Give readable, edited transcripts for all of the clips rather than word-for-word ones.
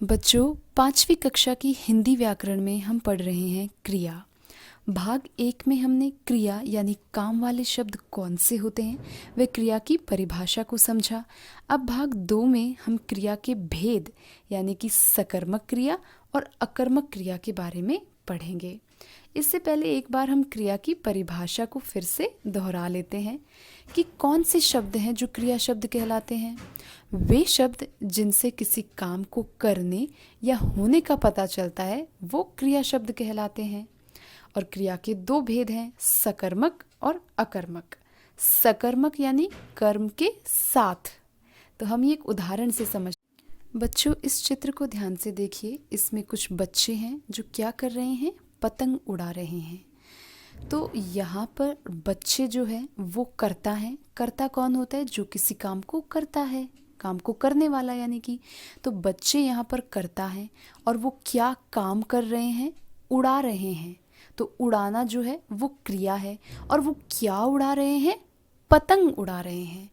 बच्चों, 5वीं कक्षा की हिंदी व्याकरण में हम पढ़ रहे हैं क्रिया। भाग 1 में हमने क्रिया यानी काम वाले शब्द कौन से होते हैं वे क्रिया की परिभाषा को समझा। अब भाग 2 में हम क्रिया के भेद यानी कि सकर्मक क्रिया और अकर्मक क्रिया के बारे में पढ़ेंगे। इससे पहले एक बार हम क्रिया की परिभाषा को फिर से दोहरा लेते हैं कि कौन से शब्द हैं जो क्रिया शब्द कहलाते हैं। वे शब्द जिनसे किसी काम को करने या होने का पता चलता है वो क्रिया शब्द कहलाते हैं। और क्रिया के 2 भेद हैं, सकर्मक और अकर्मक। सकर्मक यानी कर्म के साथ। तो हम ये एक उदाहरण से समझ। बच्चों, इस चित्र को ध्यान से देखिए। इसमें कुछ बच्चे हैं जो क्या कर रहे हैं, पतंग उड़ा रहे हैं। तो यहाँ पर बच्चे जो है वो करता है। करता कौन होता है? जो किसी काम को करता है, काम को करने वाला यानी कि। तो बच्चे यहाँ पर करता है और वो क्या काम कर रहे हैं? उड़ा रहे हैं। तो उड़ाना जो है वो क्रिया है। और वो क्या उड़ा रहे हैं? पतंग उड़ा रहे हैं।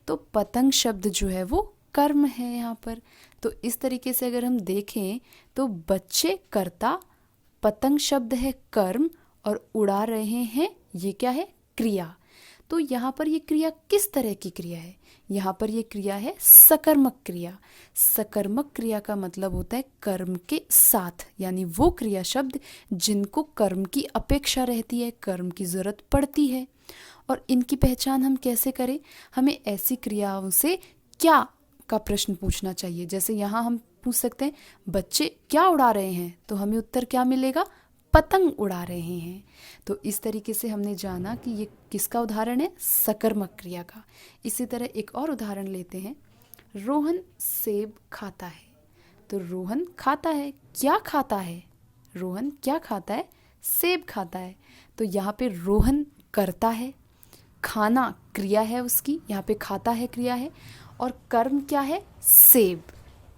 तो पतंग शब्द जो है वो कर्म है यहाँ पर। तो इस तरीके से अगर हम देखें तो बच्चे कर्ता, पतंग शब्द है कर्म और उड़ा रहे हैं ये क्या है? क्रिया। तो यहाँ पर ये क्रिया किस तरह की क्रिया है? यहाँ पर ये क्रिया है सकर्मक क्रिया। सकर्मक क्रिया का मतलब होता है कर्म के साथ, यानी वो क्रिया शब्द जिनको कर्म की अपेक्षा रहती है, कर्म की जरूरत पड़ती है। और इनकी पहचान हम कैसे करें? हमें ऐसी क्रियाओं से क्या का प्रश्न पूछना चाहिए। जैसे यहाँ हम पूछ सकते हैं बच्चे क्या उड़ा रहे हैं, तो हमें उत्तर क्या मिलेगा? पतंग उड़ा रहे हैं। तो इस तरीके से हमने जाना कि ये किसका उदाहरण है? सकर्मक क्रिया का। इसी तरह एक और उदाहरण लेते हैं। रोहन सेब खाता है। तो रोहन खाता है, क्या खाता है? रोहन क्या खाता है? सेब खाता है। तो यहाँ पे रोहन करता है, खाना क्रिया है उसकी, यहाँ पे खाता है क्रिया है, और कर्म क्या है? सेब।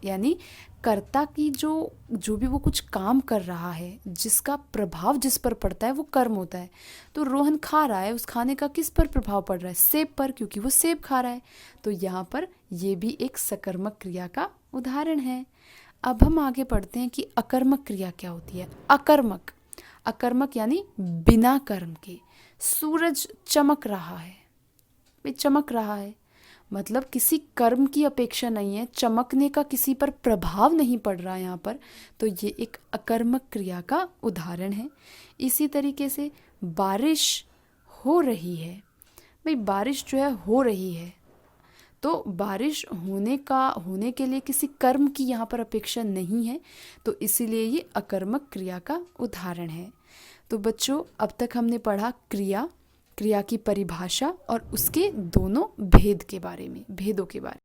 यानी कर्ता की जो भी वो कुछ काम कर रहा है, जिसका प्रभाव जिस पर पड़ता है वो कर्म होता है। तो रोहन खा रहा है, उस खाने का किस पर प्रभाव पड़ रहा है? सेब पर, क्योंकि वो सेब खा रहा है। तो यहाँ पर ये भी एक सकर्मक क्रिया का उदाहरण है। अब हम आगे पढ़ते हैं कि अकर्मक क्रिया क्या होती है। अकर्मक, अकर्मक यानी बिना कर्म के। सूरज चमक रहा है, चमक रहा है मतलब किसी कर्म की अपेक्षा नहीं है, चमकने का किसी पर प्रभाव नहीं पड़ रहा यहाँ पर। तो ये एक अकर्मक क्रिया का उदाहरण है। इसी तरीके से बारिश हो रही है। भाई बारिश जो है हो रही है, तो बारिश होने के लिए किसी कर्म की यहाँ पर अपेक्षा नहीं है, तो इसीलिए ये अकर्मक क्रिया का उदाहरण है। तो बच्चों, अब तक हमने पढ़ा क्रिया, क्रिया की परिभाषा और उसके दोनों भेदों के बारे में।